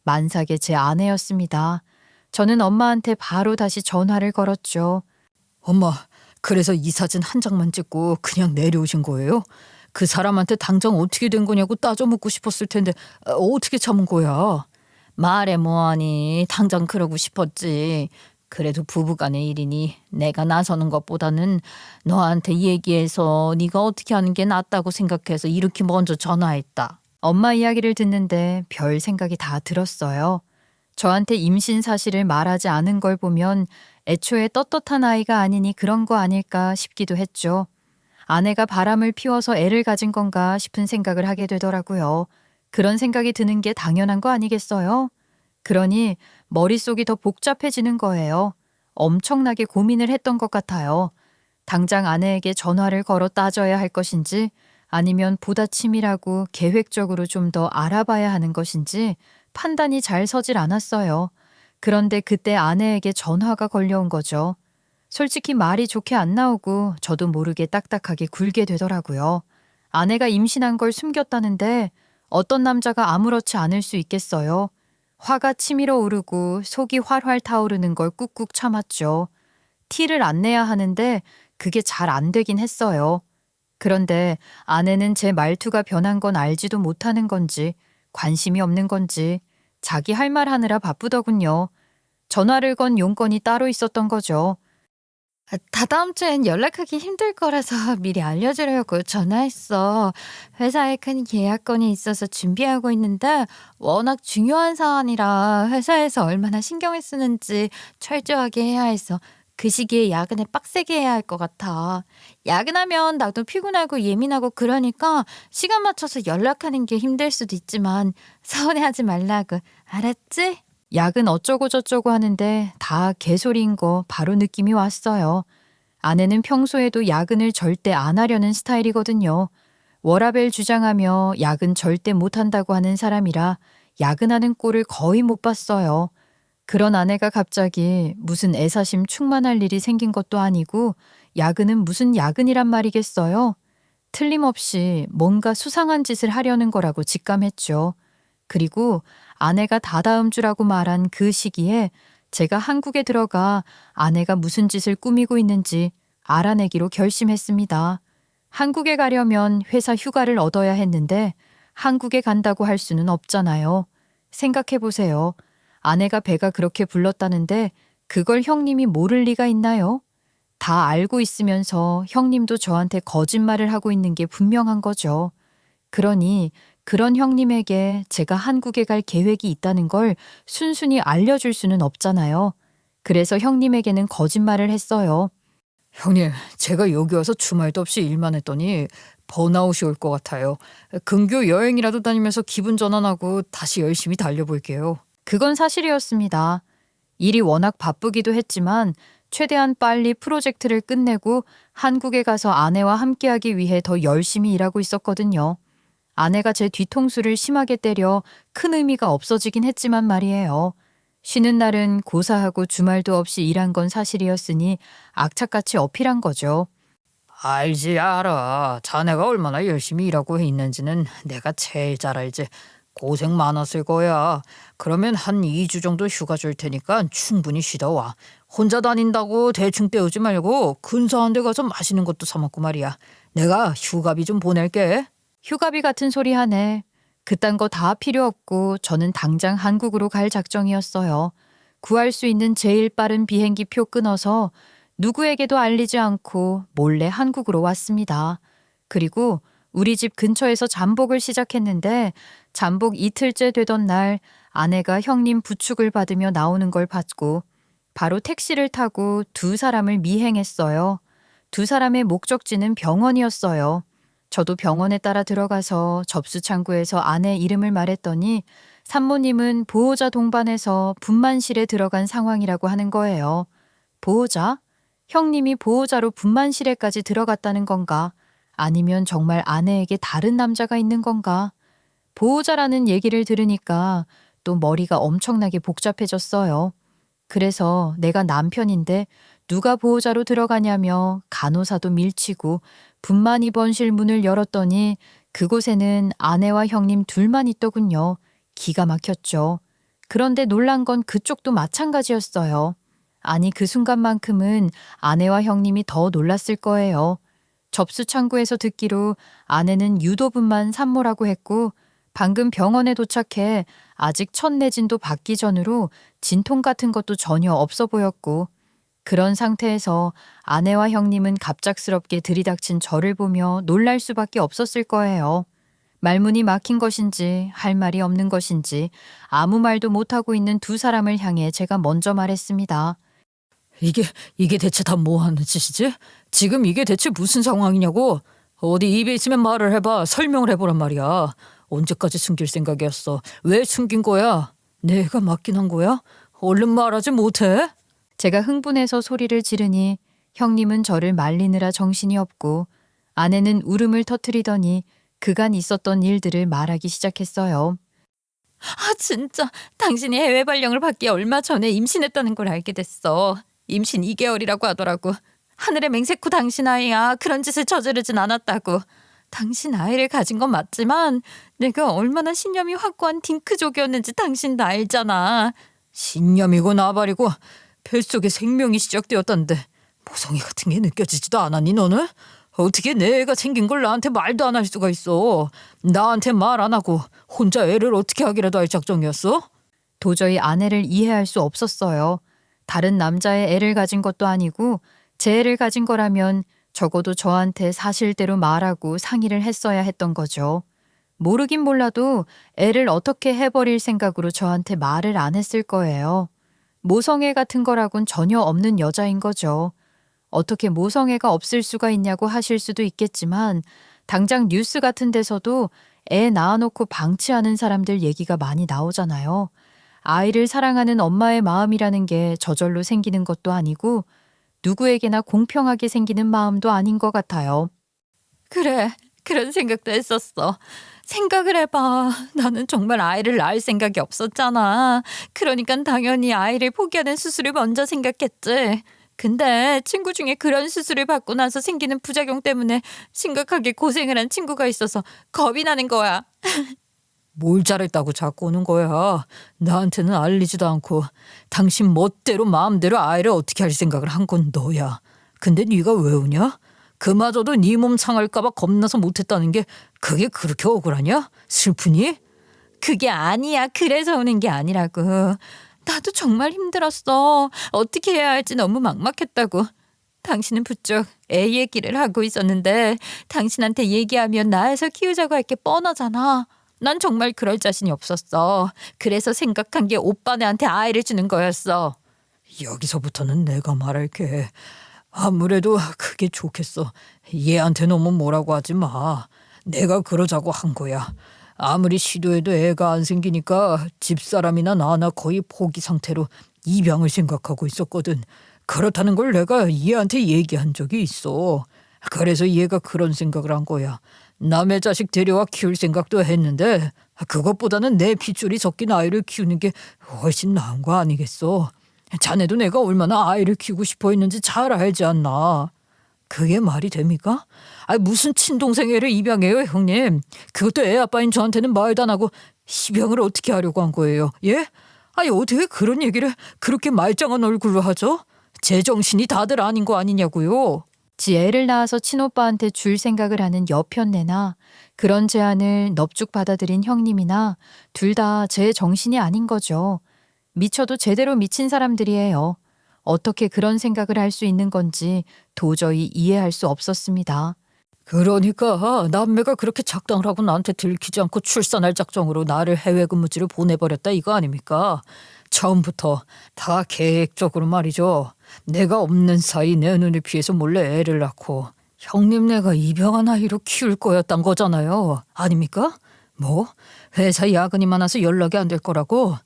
만삭의 제 아내였습니다. 저는 엄마한테 바로 다시 전화를 걸었죠. 엄마, 그래서 이 사진 한 장만 찍고 그냥 내려오신 거예요? 그 사람한테 당장 어떻게 된 거냐고 따져 묻고 싶었을 텐데 어떻게 참은 거야? 말해 뭐하니 당장 그러고 싶었지. 그래도 부부간의 일이니 내가 나서는 것보다는 너한테 얘기해서 네가 어떻게 하는 게 낫다고 생각해서 이렇게 먼저 전화했다. 엄마 이야기를 듣는데 별 생각이 다 들었어요. 저한테 임신 사실을 말하지 않은 걸 보면 애초에 떳떳한 아이가 아니니 그런 거 아닐까 싶기도 했죠. 아내가 바람을 피워서 애를 가진 건가 싶은 생각을 하게 되더라고요. 그런 생각이 드는 게 당연한 거 아니겠어요? 그러니 머릿속이 더 복잡해지는 거예요. 엄청나게 고민을 했던 것 같아요. 당장 아내에게 전화를 걸어 따져야 할 것인지 아니면 보다 치밀하고 계획적으로 좀 더 알아봐야 하는 것인지 판단이 잘 서질 않았어요. 그런데 그때 아내에게 전화가 걸려온 거죠. 솔직히 말이 좋게 안 나오고 저도 모르게 딱딱하게 굴게 되더라고요. 아내가 임신한 걸 숨겼다는데 어떤 남자가 아무렇지 않을 수 있겠어요. 화가 치밀어 오르고 속이 활활 타오르는 걸 꾹꾹 참았죠. 티를 안 내야 하는데 그게 잘 안 되긴 했어요. 그런데 아내는 제 말투가 변한 건 알지도 못하는 건지 관심이 없는 건지 자기 할 말 하느라 바쁘더군요. 전화를 건 용건이 따로 있었던 거죠. 다다음 주엔 연락하기 힘들 거라서 미리 알려주려고 전화했어. 회사에 큰 계약건이 있어서 준비하고 있는데 워낙 중요한 사안이라 회사에서 얼마나 신경을 쓰는지 철저하게 해야 해서 그 시기에 야근을 빡세게 해야 할 것 같아. 야근하면 나도 피곤하고 예민하고 그러니까 시간 맞춰서 연락하는 게 힘들 수도 있지만 서운해하지 말라고. 알았지? 야근 어쩌고 저쩌고 하는데 다 개소리인 거 바로 느낌이 왔어요. 아내는 평소에도 야근을 절대 안 하려는 스타일이거든요. 워라밸 주장하며 야근 절대 못 한다고 하는 사람이라 야근하는 꼴을 거의 못 봤어요. 그런 아내가 갑자기 무슨 애사심 충만할 일이 생긴 것도 아니고 야근은 무슨 야근이란 말이겠어요? 틀림없이 뭔가 수상한 짓을 하려는 거라고 직감했죠. 그리고 아내가 다다음 주라고 말한 그 시기에 제가 한국에 들어가 아내가 무슨 짓을 꾸미고 있는지 알아내기로 결심했습니다. 한국에 가려면 회사 휴가를 얻어야 했는데 한국에 간다고 할 수는 없잖아요. 생각해 보세요. 아내가 배가 그렇게 불렀다는데 그걸 형님이 모를 리가 있나요? 다 알고 있으면서 형님도 저한테 거짓말을 하고 있는 게 분명한 거죠. 그러니 그런 형님에게 제가 한국에 갈 계획이 있다는 걸 순순히 알려줄 수는 없잖아요. 그래서 형님에게는 거짓말을 했어요. 형님, 제가 여기 와서 주말도 없이 일만 했더니 번아웃이 올 것 같아요. 근교 여행이라도 다니면서 기분 전환하고 다시 열심히 달려볼게요. 그건 사실이었습니다. 일이 워낙 바쁘기도 했지만 최대한 빨리 프로젝트를 끝내고 한국에 가서 아내와 함께하기 위해 더 열심히 일하고 있었거든요. 아내가 제 뒤통수를 심하게 때려 큰 의미가 없어지긴 했지만 말이에요. 쉬는 날은 고사하고 주말도 없이 일한 건 사실이었으니 악착같이 어필한 거죠. 알지 알아. 자네가 얼마나 열심히 일하고 있는지는 내가 제일 잘 알지. 고생 많았을 거야. 그러면 한 2주 정도 휴가 줄 테니까 충분히 쉬다 와. 혼자 다닌다고 대충 때우지 말고 근사한 데 가서 맛있는 것도 사 먹고 말이야. 내가 휴가비 좀 보낼게. 휴가비 같은 소리 하네. 그딴 거 다 필요 없고 저는 당장 한국으로 갈 작정이었어요. 구할 수 있는 제일 빠른 비행기 표 끊어서 누구에게도 알리지 않고 몰래 한국으로 왔습니다. 그리고 우리 집 근처에서 잠복을 시작했는데 잠복 이틀째 되던 날 아내가 형님 부축을 받으며 나오는 걸 봤고 바로 택시를 타고 두 사람을 미행했어요. 두 사람의 목적지는 병원이었어요. 저도 병원에 따라 들어가서 접수 창구에서 아내 이름을 말했더니 산모님은 보호자 동반해서 분만실에 들어간 상황이라고 하는 거예요. 보호자? 형님이 보호자로 분만실에까지 들어갔다는 건가? 아니면 정말 아내에게 다른 남자가 있는 건가? 보호자라는 얘기를 들으니까 또 머리가 엄청나게 복잡해졌어요. 그래서 내가 남편인데 누가 보호자로 들어가냐며 간호사도 밀치고 분만 입원실 문을 열었더니 그곳에는 아내와 형님 둘만 있더군요. 기가 막혔죠. 그런데 놀란 건 그쪽도 마찬가지였어요. 아니 그 순간만큼은 아내와 형님이 더 놀랐을 거예요. 접수 창구에서 듣기로 아내는 유도분만 산모라고 했고 방금 병원에 도착해 아직 첫 내진도 받기 전으로 진통 같은 것도 전혀 없어 보였고 그런 상태에서 아내와 형님은 갑작스럽게 들이닥친 저를 보며 놀랄 수밖에 없었을 거예요. 말문이 막힌 것인지 할 말이 없는 것인지 아무 말도 못하고 있는 두 사람을 향해 제가 먼저 말했습니다. 이게 대체 다 뭐 하는 짓이지? 지금 이게 대체 무슨 상황이냐고? 어디 입에 있으면 말을 해봐. 설명을 해보란 말이야. 언제까지 숨길 생각이었어? 왜 숨긴 거야? 내가 맡긴 한 거야? 얼른 말하지 못해? 제가 흥분해서 소리를 지르니 형님은 저를 말리느라 정신이 없고 아내는 울음을 터뜨리더니 그간 있었던 일들을 말하기 시작했어요. 아, 진짜 당신이 해외 발령을 받기 얼마 전에 임신했다는 걸 알게 됐어. 임신 2개월이라고 하더라고. 하늘의 맹세코 당신 아이야. 그런 짓을 저지르진 않았다고. 당신 아이를 가진 건 맞지만 내가 얼마나 신념이 확고한 딩크족이었는지 당신도 알잖아. 신념이고 나발이고 뱃속에 생명이 시작되었다는데 모성애 같은 게 느껴지지도 않았니 너는? 어떻게 내 애가 생긴 걸 나한테 말도 안 할 수가 있어. 나한테 말 안 하고 혼자 애를 어떻게 하기라도 할 작정이었어? 도저히 아내를 이해할 수 없었어요. 다른 남자의 애를 가진 것도 아니고 제 애를 가진 거라면 적어도 저한테 사실대로 말하고 상의를 했어야 했던 거죠. 모르긴 몰라도 애를 어떻게 해버릴 생각으로 저한테 말을 안 했을 거예요. 모성애 같은 거라곤 전혀 없는 여자인 거죠. 어떻게 모성애가 없을 수가 있냐고 하실 수도 있겠지만 당장 뉴스 같은 데서도 애 낳아놓고 방치하는 사람들 얘기가 많이 나오잖아요. 아이를 사랑하는 엄마의 마음이라는 게 저절로 생기는 것도 아니고 누구에게나 공평하게 생기는 마음도 아닌 것 같아요. 그래, 그런 생각도 했었어. 생각을 해봐. 나는 정말 아이를 낳을 생각이 없었잖아. 그러니까 당연히 아이를 포기하는 수술을 먼저 생각했지. 근데 친구 중에 그런 수술을 받고 나서 생기는 부작용 때문에 심각하게 고생을 한 친구가 있어서 겁이 나는 거야. 뭘 잘했다고 자꾸 오는 거야. 나한테는 알리지도 않고 당신 멋대로 마음대로 아이를 어떻게 할 생각을 한 건 너야. 근데 네가 왜 우냐? 그마저도 네 몸 상할까 봐 겁나서 못했다는 게 그게 그렇게 억울하냐? 슬프니? 그게 아니야. 그래서 오는 게 아니라고. 나도 정말 힘들었어. 어떻게 해야 할지 너무 막막했다고. 당신은 부쩍 애 얘기를 하고 있었는데 당신한테 얘기하면 나에서 키우자고 할 게 뻔하잖아. 난 정말 그럴 자신이 없었어. 그래서 생각한 게 오빠네한테 아이를 주는 거였어. 여기서부터는 내가 말할게. 아무래도 그게 좋겠어. 얘한테 너무 뭐라고 하지 마. 내가 그러자고 한 거야. 아무리 시도해도 애가 안 생기니까 집사람이나 나나 거의 포기 상태로 입양을 생각하고 있었거든. 그렇다는 걸 내가 얘한테 얘기한 적이 있어. 그래서 얘가 그런 생각을 한 거야. 남의 자식 데려와 키울 생각도 했는데 그것보다는 내 핏줄이 섞인 아이를 키우는 게 훨씬 나은 거 아니겠어. 자네도 내가 얼마나 아이를 키우고 싶어 했는지 잘 알지 않나. 그게 말이 됩니까? 무슨 친동생 애를 입양해요, 형님? 그것도 애 아빠인 저한테는 말도 안 하고 입양을 어떻게 하려고 한 거예요? 예? 어떻게 그런 얘기를 그렇게 말짱한 얼굴로 하죠? 제정신이 다들 아닌 거 아니냐고요? 지 애를 낳아서 친오빠한테 줄 생각을 하는 여편네나 그런 제안을 넙죽 받아들인 형님이나 둘 다 제 정신이 아닌 거죠. 미쳐도 제대로 미친 사람들이에요. 어떻게 그런 생각을 할 수 있는 건지 도저히 이해할 수 없었습니다. 그러니까 남매가 그렇게 작당을 하고 나한테 들키지 않고 출산할 작정으로 나를 해외 근무지로 보내버렸다 이거 아닙니까? 처음부터 다 계획적으로 말이죠. 내가 없는 사이 내 눈을 피해서 몰래 애를 낳고 형님네가 입양한 아이로 키울 거였단 거잖아요. 아닙니까? 뭐 회사 야근이 많아서 연락이 안 될 거라고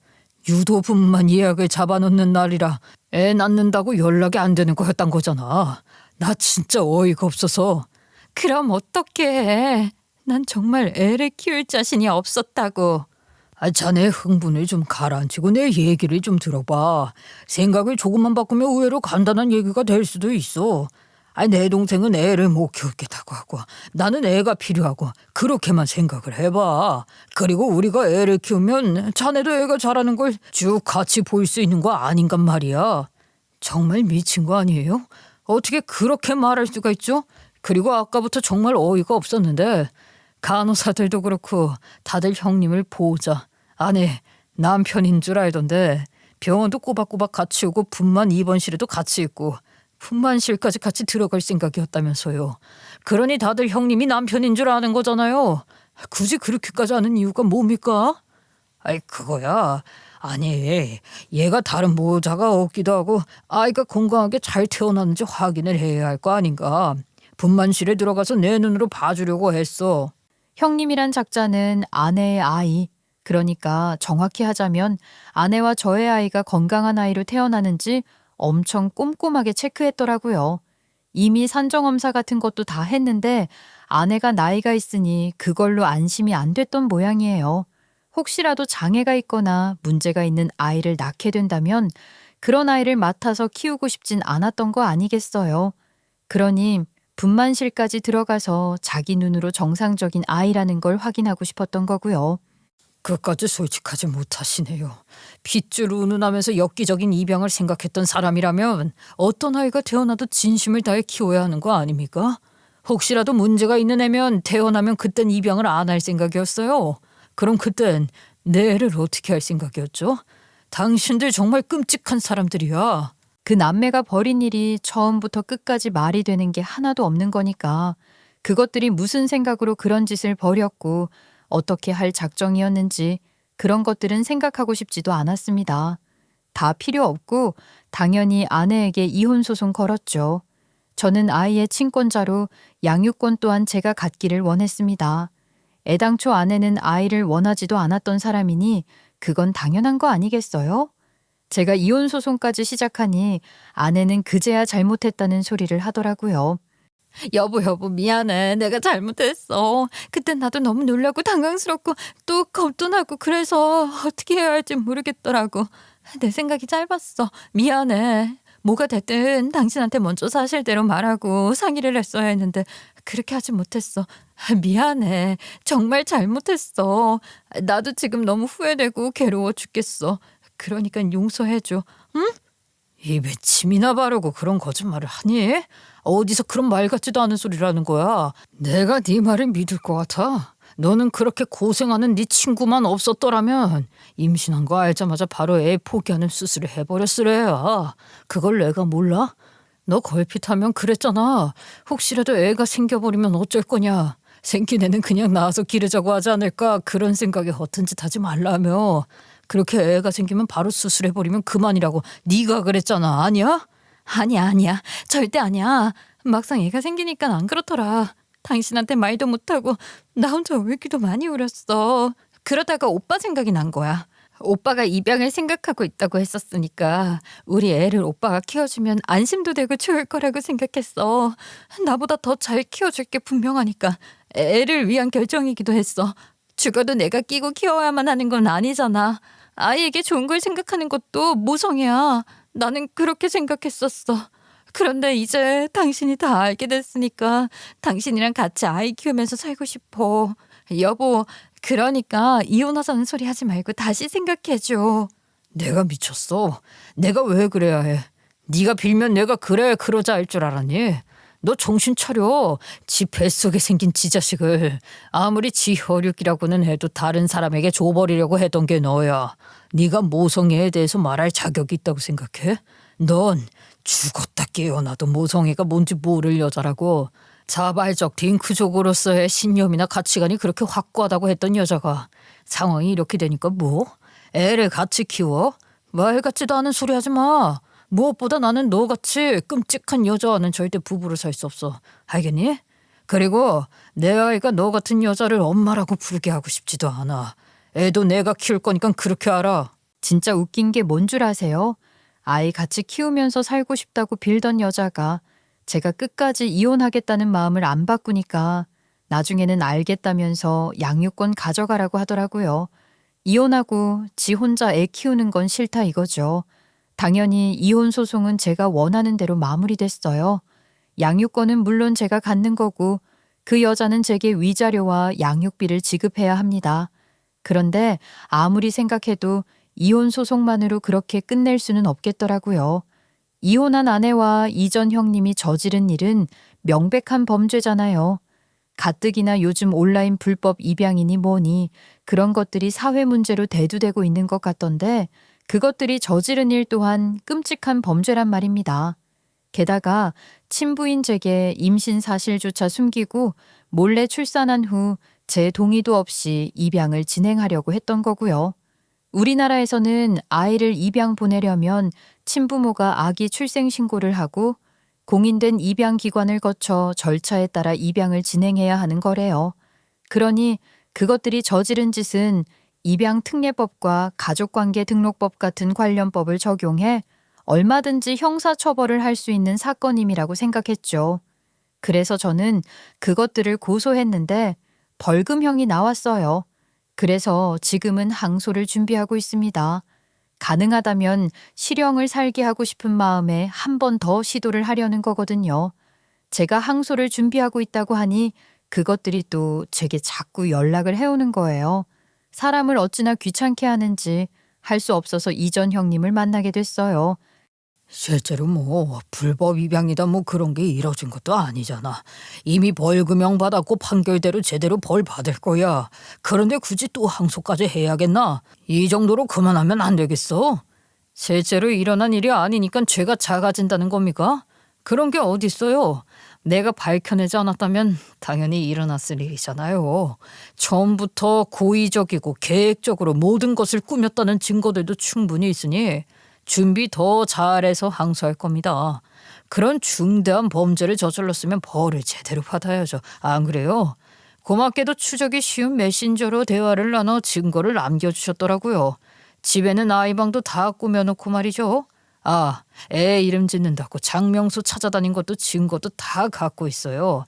유도분만 예약을 잡아놓는 날이라 애 낳는다고 연락이 안 되는 거였단 거잖아. 나 진짜 어이가 없어서. 그럼 어떡해. 난 정말 애를 키울 자신이 없었다고. 자네 흥분을 좀 가라앉히고 내 얘기를 좀 들어봐. 생각을 조금만 바꾸면 의외로 간단한 얘기가 될 수도 있어. 내 동생은 애를 못 키우겠다고 하고 나는 애가 필요하고 그렇게만 생각을 해봐. 그리고 우리가 애를 키우면 자네도 애가 자라는 걸 쭉 같이 볼 수 있는 거 아닌간 말이야. 정말 미친 거 아니에요? 어떻게 그렇게 말할 수가 있죠? 그리고 아까부터 정말 어이가 없었는데 간호사들도 그렇고 다들 형님을 보호자, 아니 남편인 줄 알던데 병원도 꼬박꼬박 같이 오고 분만 입원실에도 같이 있고 분만실까지 같이 들어갈 생각이었다면서요. 그러니 다들 형님이 남편인 줄 아는 거잖아요. 굳이 그렇게까지 하는 이유가 뭡니까? 그거야. 아니 얘가 다른 보호자가 없기도 하고 아이가 건강하게 잘 태어났는지 확인을 해야 할 거 아닌가. 분만실에 들어가서 내 눈으로 봐주려고 했어. 형님이란 작자는 아내의 아이, 그러니까 정확히 하자면 아내와 저의 아이가 건강한 아이로 태어나는지 엄청 꼼꼼하게 체크했더라고요. 이미 산정검사 같은 것도 다 했는데 아내가 나이가 있으니 그걸로 안심이 안 됐던 모양이에요. 혹시라도 장애가 있거나 문제가 있는 아이를 낳게 된다면 그런 아이를 맡아서 키우고 싶진 않았던 거 아니겠어요. 그러니 분만실까지 들어가서 자기 눈으로 정상적인 아이라는 걸 확인하고 싶었던 거고요. 그까지 솔직하지 못하시네요. 핏줄 운운하면서 엽기적인 입양을 생각했던 사람이라면 어떤 아이가 태어나도 진심을 다해 키워야 하는 거 아닙니까? 혹시라도 문제가 있는 애면 태어나면 그땐 입양을 안 할 생각이었어요. 그럼 그땐 내 애를 어떻게 할 생각이었죠? 당신들 정말 끔찍한 사람들이야. 그 남매가 벌인 일이 처음부터 끝까지 말이 되는 게 하나도 없는 거니까 그것들이 무슨 생각으로 그런 짓을 벌였고 어떻게 할 작정이었는지 그런 것들은 생각하고 싶지도 않았습니다. 다 필요 없고 당연히 아내에게 이혼 소송 걸었죠. 저는 아이의 친권자로 양육권 또한 제가 갖기를 원했습니다. 애당초 아내는 아이를 원하지도 않았던 사람이니 그건 당연한 거 아니겠어요? 제가 이혼 소송까지 시작하니 아내는 그제야 잘못했다는 소리를 하더라고요. 여보 미안해. 내가 잘못했어. 그때 나도 너무 놀라고 당황스럽고 또 겁도 나고 그래서 어떻게 해야 할지 모르겠더라고. 내 생각이 짧았어. 미안해. 뭐가 됐든 당신한테 먼저 사실대로 말하고 상의를 했어야 했는데 그렇게 하지 못했어. 미안해. 정말 잘못했어. 나도 지금 너무 후회되고 괴로워 죽겠어. 그러니까 용서해줘. 응? 입에 침이나 바르고 그런 거짓말을 하니? 어디서 그런 말 같지도 않은 소리를 하는 거야. 내가 네 말을 믿을 것 같아. 너는 그렇게 고생하는 네 친구만 없었더라면 임신한 거 알자마자 바로 애 포기하는 수술을 해버렸으래야. 그걸 내가 몰라? 너 걸핏하면 그랬잖아. 혹시라도 애가 생겨버리면 어쩔 거냐. 생긴 애는 그냥 낳아서 기르자고 하지 않을까. 그런 생각에 허튼 짓 하지 말라며. 그렇게 애가 생기면 바로 수술해버리면 그만이라고 네가 그랬잖아. 아니야? 아니야. 절대 아니야. 막상 애가 생기니까 안 그렇더라. 당신한테 말도 못하고 나 혼자 울기도 많이 울었어. 그러다가 오빠 생각이 난 거야. 오빠가 입양을 생각하고 있다고 했었으니까 우리 애를 오빠가 키워주면 안심도 되고 좋을 거라고 생각했어. 나보다 더 잘 키워줄 게 분명하니까 애를 위한 결정이기도 했어. 죽어도 내가 끼고 키워야만 하는 건 아니잖아. 아이에게 좋은 걸 생각하는 것도 모성이야. 나는 그렇게 생각했었어. 그런데 이제 당신이 다 알게 됐으니까 당신이랑 같이 아이 키우면서 살고 싶어. 여보, 그러니까 이혼하자는 소리 하지 말고 다시 생각해줘. 내가 미쳤어. 내가 왜 그래야 해? 네가 빌면 내가 그래 그러자 할 줄 알았니? 너 정신 차려. 지 뱃속에 생긴 지 자식을 아무리 지 혈육이라고는 해도 다른 사람에게 줘버리려고 했던 게 너야. 네가 모성애에 대해서 말할 자격이 있다고 생각해? 넌 죽었다 깨어나도 모성애가 뭔지 모를 여자라고. 자발적 딩크족으로서의 신념이나 가치관이 그렇게 확고하다고 했던 여자가 상황이 이렇게 되니까 뭐? 애를 같이 키워? 말 같지도 않은 소리 하지 마. 무엇보다 나는 너같이 끔찍한 여자와는 절대 부부로 살 수 없어. 알겠니? 그리고 내 아이가 너 같은 여자를 엄마라고 부르게 하고 싶지도 않아. 애도 내가 키울 거니까 그렇게 알아. 진짜 웃긴 게 뭔 줄 아세요? 아이 같이 키우면서 살고 싶다고 빌던 여자가 제가 끝까지 이혼하겠다는 마음을 안 바꾸니까 나중에는 알겠다면서 양육권 가져가라고 하더라고요. 이혼하고 지 혼자 애 키우는 건 싫다 이거죠. 당연히 이혼 소송은 제가 원하는 대로 마무리됐어요. 양육권은 물론 제가 갖는 거고 그 여자는 제게 위자료와 양육비를 지급해야 합니다. 그런데 아무리 생각해도 이혼 소송만으로 그렇게 끝낼 수는 없겠더라고요. 이혼한 아내와 이전 형님이 저지른 일은 명백한 범죄잖아요. 가뜩이나 요즘 온라인 불법 입양이니 뭐니 그런 것들이 사회 문제로 대두되고 있는 것 같던데 그것들이 저지른 일 또한 끔찍한 범죄란 말입니다. 게다가 친부인 제게 임신 사실조차 숨기고 몰래 출산한 후 제 동의도 없이 입양을 진행하려고 했던 거고요. 우리나라에서는 아이를 입양 보내려면 친부모가 아기 출생 신고를 하고 공인된 입양기관을 거쳐 절차에 따라 입양을 진행해야 하는 거래요. 그러니 그것들이 저지른 짓은 입양특례법과 가족관계등록법 같은 관련 법을 적용해 얼마든지 형사처벌을 할 수 있는 사건임이라고 생각했죠. 그래서 저는 그것들을 고소했는데 벌금형이 나왔어요. 그래서 지금은 항소를 준비하고 있습니다. 가능하다면 실형을 살게 하고 싶은 마음에 한 번 더 시도를 하려는 거거든요. 제가 항소를 준비하고 있다고 하니 그것들이 또 제게 자꾸 연락을 해오는 거예요. 사람을 어찌나 귀찮게 하는지 할 수 없어서 이전 형님을 만나게 됐어요. 실제로 뭐 불법 입양이다 뭐 그런 게 이뤄진 것도 아니잖아. 이미 벌금형 받았고 판결대로 제대로 벌 받을 거야. 그런데 굳이 또 항소까지 해야겠나? 이 정도로 그만하면 안 되겠어? 실제로 일어난 일이 아니니까 죄가 작아진다는 겁니까? 그런 게 어딨어요. 내가 밝혀내지 않았다면 당연히 일어났을 일이잖아요. 처음부터 고의적이고 계획적으로 모든 것을 꾸몄다는 증거들도 충분히 있으니 준비 더 잘해서 항소할 겁니다. 그런 중대한 범죄를 저질렀으면 벌을 제대로 받아야죠. 안 그래요? 고맙게도 추적이 쉬운 메신저로 대화를 나눠 증거를 남겨주셨더라고요. 집에는 아이방도 다 꾸며놓고 말이죠. 아, 애 이름 짓는다고 장명소 찾아다닌 것도 증거도 다 갖고 있어요.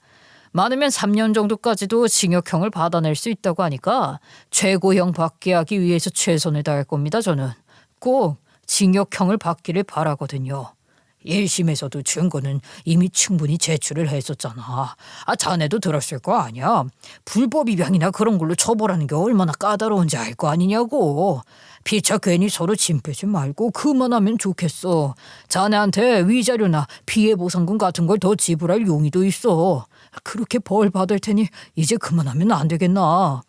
많으면 3년 정도까지도 징역형을 받아낼 수 있다고 하니까 최고형 받게 하기 위해서 최선을 다할 겁니다. 저는 꼭 징역형을 받기를 바라거든요. 1심에서도 증거는 이미 충분히 제출을 했었잖아. 자네도 들었을 거 아니야. 불법 입양이나 그런 걸로 처벌하는 게 얼마나 까다로운지 알 거 아니냐고. 피차 괜히 서로 짐 빼지 말고 그만하면 좋겠어. 자네한테 위자료나 피해보상금 같은 걸 더 지불할 용의도 있어. 그렇게 벌 받을 테니 이제 그만하면 안 되겠나.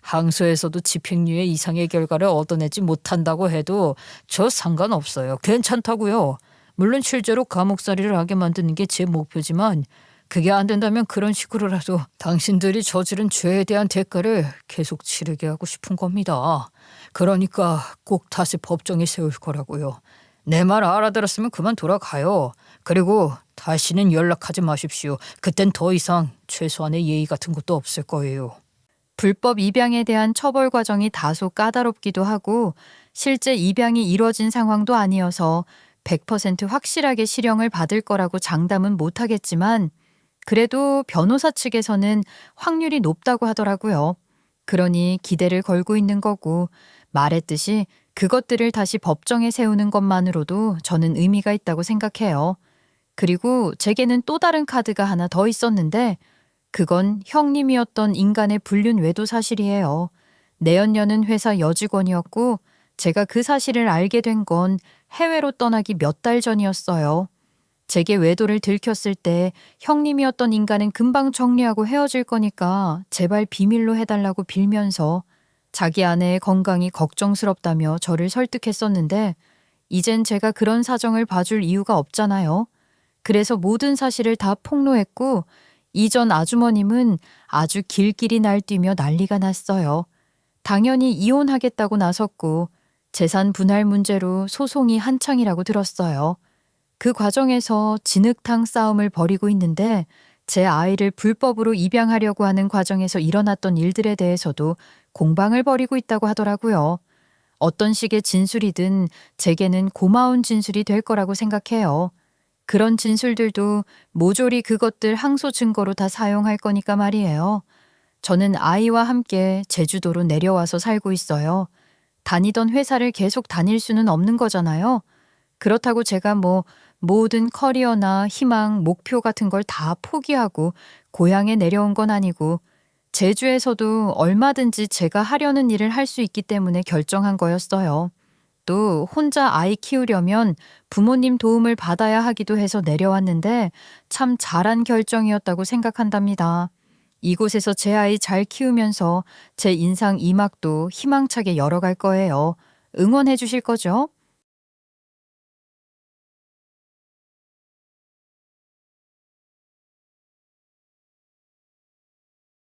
항소에서도 집행유예 이상의 결과를 얻어내지 못한다고 해도 저 상관없어요. 괜찮다고요. 물론 실제로 감옥살이를 하게 만드는 게 제 목표지만 그게 안 된다면 그런 식으로라도 당신들이 저지른 죄에 대한 대가를 계속 치르게 하고 싶은 겁니다. 그러니까 꼭 다시 법정에 세울 거라고요. 내 말 알아들었으면 그만 돌아가요. 그리고 다시는 연락하지 마십시오. 그땐 더 이상 최소한의 예의 같은 것도 없을 거예요. 불법 입양에 대한 처벌 과정이 다소 까다롭기도 하고 실제 입양이 이뤄진 상황도 아니어서 100% 확실하게 실형을 받을 거라고 장담은 못하겠지만 그래도 변호사 측에서는 확률이 높다고 하더라고요. 그러니 기대를 걸고 있는 거고 말했듯이 그것들을 다시 법정에 세우는 것만으로도 저는 의미가 있다고 생각해요. 그리고 제게는 또 다른 카드가 하나 더 있었는데 그건 형님이었던 인간의 불륜 외도 사실이에요. 내연녀는 회사 여직원이었고 제가 그 사실을 알게 된 건 해외로 떠나기 몇 달 전이었어요. 제게 외도를 들켰을 때 형님이었던 인간은 금방 정리하고 헤어질 거니까 제발 비밀로 해달라고 빌면서 자기 아내의 건강이 걱정스럽다며 저를 설득했었는데 이젠 제가 그런 사정을 봐줄 이유가 없잖아요. 그래서 모든 사실을 다 폭로했고 이전 아주머님은 아주 길길이 날뛰며 난리가 났어요. 당연히 이혼하겠다고 나섰고 재산 분할 문제로 소송이 한창이라고 들었어요. 그 과정에서 진흙탕 싸움을 벌이고 있는데 제 아이를 불법으로 입양하려고 하는 과정에서 일어났던 일들에 대해서도 공방을 벌이고 있다고 하더라고요. 어떤 식의 진술이든 제게는 고마운 진술이 될 거라고 생각해요. 그런 진술들도 모조리 그것들 항소 증거로 다 사용할 거니까 말이에요. 저는 아이와 함께 제주도로 내려와서 살고 있어요. 다니던 회사를 계속 다닐 수는 없는 거잖아요. 그렇다고 제가 모든 커리어나 희망, 목표 같은 걸 다 포기하고 고향에 내려온 건 아니고 제주에서도 얼마든지 제가 하려는 일을 할 수 있기 때문에 결정한 거였어요. 또 혼자 아이 키우려면 부모님 도움을 받아야 하기도 해서 내려왔는데 참 잘한 결정이었다고 생각한답니다. 이곳에서 제 아이 잘 키우면서 제 인상 2막도 희망차게 열어갈 거예요. 응원해 주실 거죠?